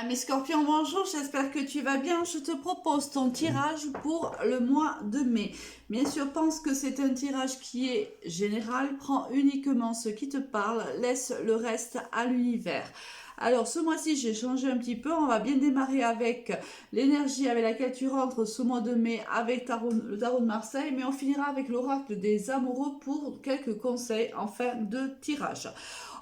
Mes scorpions, bonjour, j'espère que tu vas bien. Je te propose ton tirage pour le mois de mai. Bien sûr, pense que c'est un tirage qui est général. Prends uniquement ce qui te parle, laisse le reste à l'univers. Alors, ce mois-ci, j'ai changé un petit peu. On va bien démarrer avec l'énergie avec laquelle tu rentres ce mois de mai avec le tarot de Marseille, mais on finira avec l'oracle des amoureux pour quelques conseils en fin de tirage.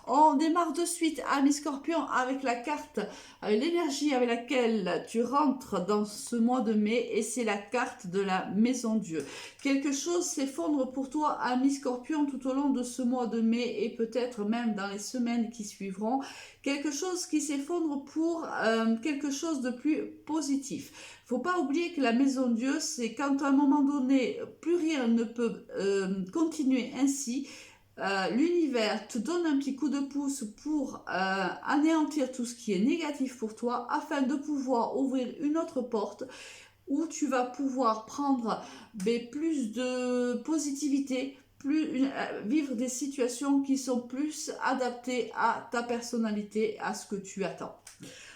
On démarre de suite, amis scorpions, avec la carte, l'énergie avec laquelle tu rentres dans ce mois de mai, et c'est la carte de la maison Dieu. Quelque chose s'effondre pour toi, amis scorpions, tout au long de ce mois de mai et peut-être même dans les semaines qui suivront. Quelque chose qui s'effondre pour quelque chose de plus positif. Faut pas oublier que la maison Dieu, c'est quand à un moment donné, plus rien ne peut continuer ainsi. L'univers te donne un petit coup de pouce pour anéantir tout ce qui est négatif pour toi afin de pouvoir ouvrir une autre porte où tu vas pouvoir prendre plus de positivité, vivre des situations qui sont plus adaptées à ta personnalité, à ce que tu attends.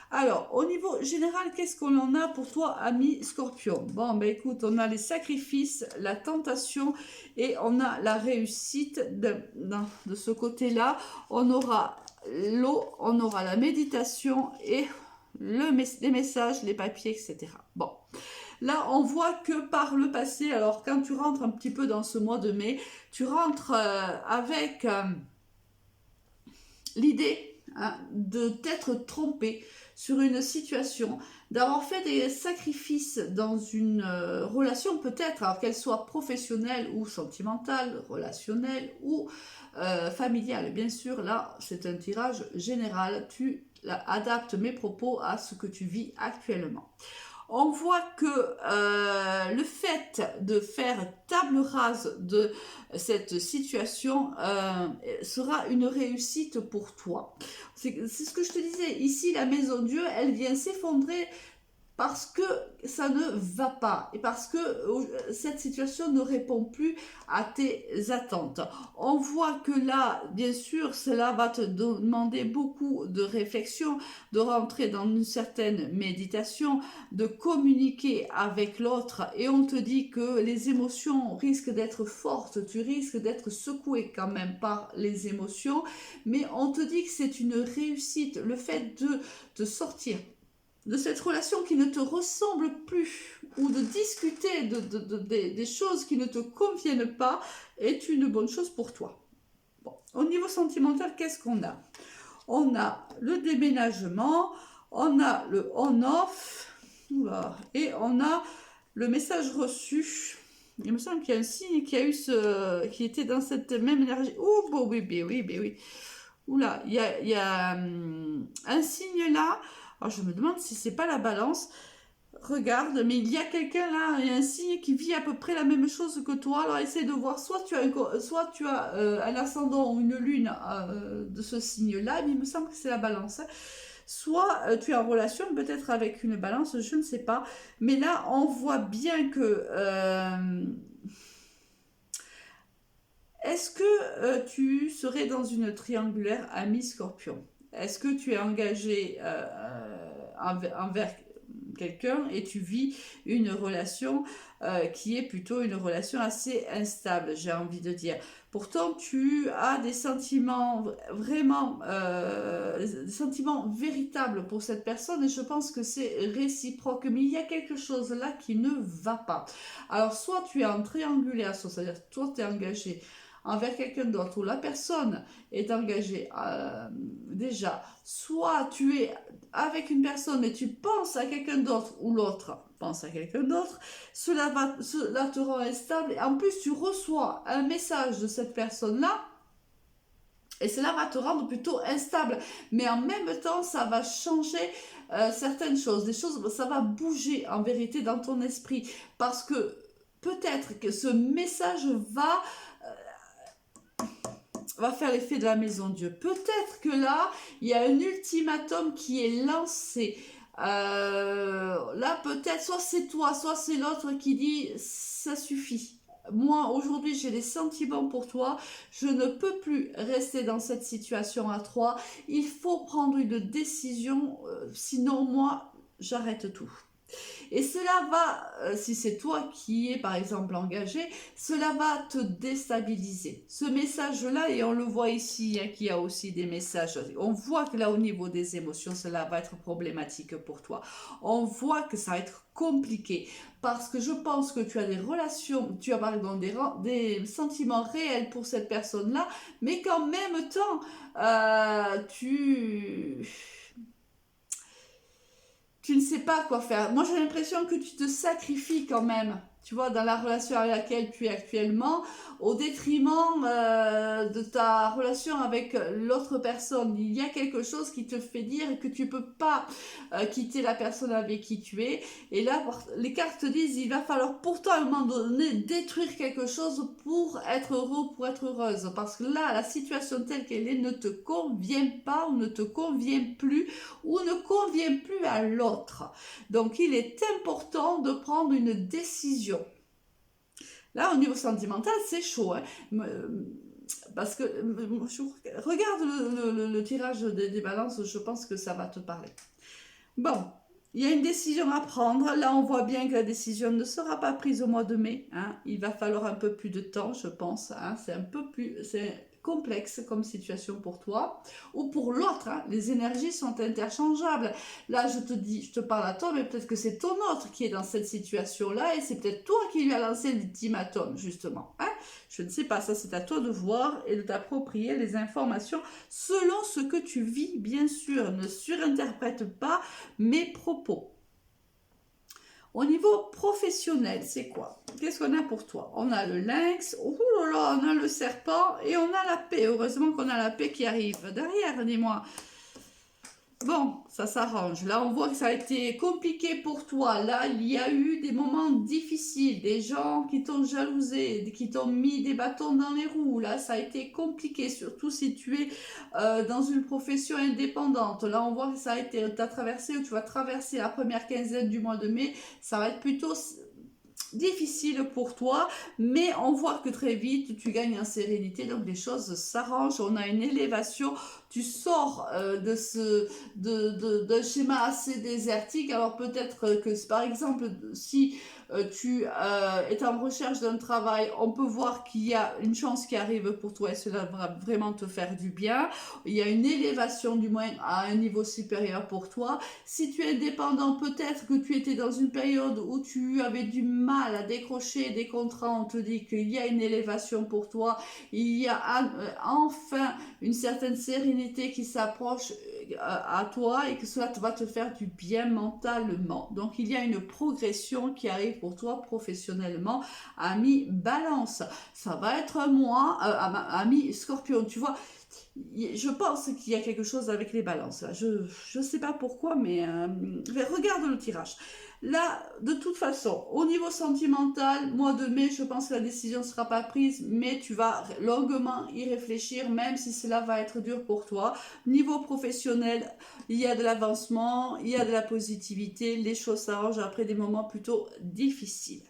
Alors, au niveau général, qu'est-ce qu'on en a pour toi, ami Scorpion? Bon, ben écoute, on a les sacrifices, la tentation et on a la réussite de ce côté-là. On aura l'eau, on aura la méditation et les messages, les papiers, etc. Bon. Là, on voit que par le passé, alors quand tu rentres un petit peu dans ce mois de mai, tu rentres avec l'idée de t'être trompé sur une situation, d'avoir fait des sacrifices dans une relation peut-être, alors qu'elle soit professionnelle ou sentimentale, relationnelle ou familiale. Bien sûr, là, c'est un tirage général. Tu adaptes mes propos à ce que tu vis actuellement. On voit que le fait de faire table rase de cette situation sera une réussite pour toi. C'est ce que je te disais, ici la maison Dieu, elle vient s'effondrer parce que ça ne va pas et parce que cette situation ne répond plus à tes attentes. On voit que là, bien sûr, cela va te demander beaucoup de réflexion, de rentrer dans une certaine méditation, de communiquer avec l'autre, et on te dit que les émotions risquent d'être fortes, tu risques d'être secoué quand même par les émotions, mais on te dit que c'est une réussite, le fait de te sortir de cette relation qui ne te ressemble plus, ou de discuter des choses qui ne te conviennent pas, est une bonne chose pour toi. Bon. Au niveau sentimental, qu'est-ce qu'on a? On a le déménagement, on a le on-off, et on a le message reçu. Il me semble qu'il y a un signe qui était dans cette même énergie. Oh, bon, oui. Oula, il y a un signe là. Alors je me demande si c'est pas la balance. Regarde, mais il y a quelqu'un là, il y a un signe qui vit à peu près la même chose que toi. Alors essaie de voir, soit tu as un ascendant ou une lune de ce signe-là, mais il me semble que c'est la balance. Soit tu es en relation peut-être avec une balance, je ne sais pas. Mais là, on voit bien que... est-ce que tu serais dans une triangulaire ami Scorpion? Est-ce que tu es engagé envers quelqu'un et tu vis une relation qui est plutôt une relation assez instable, j'ai envie de dire. Pourtant, tu as des sentiments vraiment, des sentiments véritables pour cette personne, et je pense que c'est réciproque. Mais il y a quelque chose là qui ne va pas. Alors, soit tu es en triangulaire, c'est-à-dire toi tu es engagé envers quelqu'un d'autre, ou la personne est engagée déjà, soit tu es avec une personne et tu penses à quelqu'un d'autre, ou l'autre pense à quelqu'un d'autre, cela te rend instable, et en plus tu reçois un message de cette personne-là, et cela va te rendre plutôt instable. Mais en même temps, ça va changer certaines choses. Ça va bouger en vérité dans ton esprit. Parce que peut-être que ce message va faire l'effet de la maison Dieu. Peut-être que là, il y a un ultimatum qui est lancé. Là, peut-être, soit c'est toi, soit c'est l'autre qui dit ça suffit. moi aujourd'hui j'ai des sentiments pour toi, je ne peux plus rester dans cette situation à trois, il faut prendre une décision, sinon moi j'arrête tout. Et cela va, si c'est toi qui es par exemple engagé, cela va te déstabiliser. Ce message-là, et on le voit ici, hein, qu'il y a aussi des messages, on voit que là au niveau des émotions, cela va être problématique pour toi. On voit que ça va être compliqué parce que je pense que tu as des relations, tu as pardon, des sentiments réels pour cette personne-là, mais qu'en même temps, tu ne sais pas quoi faire. Moi, j'ai l'impression que tu te sacrifies quand même, tu vois, dans la relation avec laquelle tu es actuellement, au détriment de ta relation avec l'autre personne. Il y a quelque chose qui te fait dire que tu peux pas quitter la personne avec qui tu es. Et là, les cartes disent, il va falloir pourtant à un moment donné détruire quelque chose pour être heureux, pour être heureuse. Parce que là, la situation telle qu'elle est ne te convient pas ou ne te convient plus ou ne convient plus à l'autre. Donc il est important de prendre une décision. Là, au niveau sentimental, c'est chaud. Hein. Parce que regarde le tirage des balances, je pense que ça va te parler. Bon, il y a une décision à prendre. Là, on voit bien que la décision ne sera pas prise au mois de mai. Hein. Il va falloir un peu plus de temps, je pense. Hein. C'est un peu plus... C'est complexe comme situation pour toi ou pour l'autre. Hein. Les énergies sont interchangeables. Là, je te dis, je te parle à toi, mais peut-être que c'est ton autre qui est dans cette situation-là et c'est peut-être toi qui lui as lancé l'ultimatum, justement. Hein. Je ne sais pas, ça c'est à toi de voir et de t'approprier les informations selon ce que tu vis, bien sûr. Ne surinterprète pas mes propos. Au niveau professionnel, c'est quoi? Qu'est-ce qu'on a pour toi? On a le lynx, oh là là, on a le serpent et on a la paix. Heureusement qu'on a la paix qui arrive derrière, dis-moi. Bon, ça s'arrange. Là, on voit que ça a été compliqué pour toi. Là, il y a eu des moments difficiles, des gens qui t'ont jalousé, qui t'ont mis des bâtons dans les roues. Là, ça a été compliqué, surtout si tu es dans une profession indépendante. Là, on voit que ça a été, t'as traversé ou tu vas traverser la première quinzaine du mois de mai. Ça va être plutôt difficile pour toi, mais on voit que très vite tu gagnes en sérénité, donc les choses s'arrangent, on a une élévation, tu sors d'un schéma assez désertique. Alors peut-être que par exemple si tu es en recherche d'un travail, on peut voir qu'il y a une chance qui arrive pour toi et cela va vraiment te faire du bien. Il y a une élévation du moins à un niveau supérieur pour toi. Si tu es indépendant, peut-être que tu étais dans une période où tu avais du mal à décrocher des contrats, on te dit qu'il y a une élévation pour toi, il y a enfin une certaine sérénité qui s'approche à toi et que cela va te faire du bien mentalement. Donc il y a une progression qui arrive pour toi professionnellement, ami Balance. Ça va être un mois, ami Scorpion, tu vois. Je pense qu'il y a quelque chose avec les balances. Là. Je ne sais pas pourquoi, mais regarde le tirage. Là, de toute façon, au niveau sentimental, mois de mai, je pense que la décision ne sera pas prise, mais tu vas longuement y réfléchir, même si cela va être dur pour toi. Niveau professionnel, il y a de l'avancement, il y a de la positivité, les choses s'arrangent après des moments plutôt difficiles.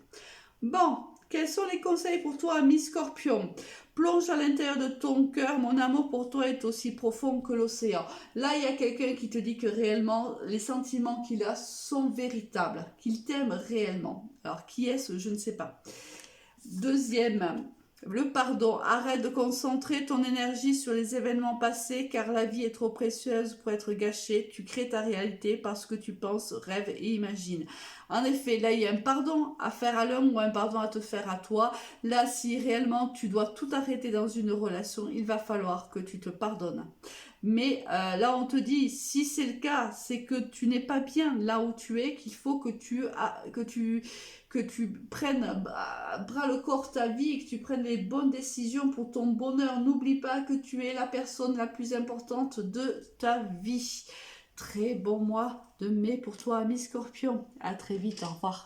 Bon, quels sont les conseils pour toi, ami Scorpion? Plonge à l'intérieur de ton cœur, mon amour pour toi est aussi profond que l'océan. Là, il y a quelqu'un qui te dit que réellement, les sentiments qu'il a sont véritables, qu'il t'aime réellement. Alors, qui est-ce? Je ne sais pas. Deuxième, le pardon. Arrête de concentrer ton énergie sur les événements passés car la vie est trop précieuse pour être gâchée. Tu crées ta réalité parce que tu penses, rêves et imagines. En effet, là, il y a un pardon à faire à l'homme ou un pardon à te faire à toi. Là, si réellement tu dois tout arrêter dans une relation, il va falloir que tu te pardonnes. Mais là, on te dit, si c'est le cas, c'est que tu n'es pas bien là où tu es, qu'il faut que tu prennes à bras le corps ta vie, que tu prennes les bonnes décisions pour ton bonheur. N'oublie pas que tu es la personne la plus importante de ta vie. Très bon mois de mai pour toi, ami Scorpion. À très vite, au revoir.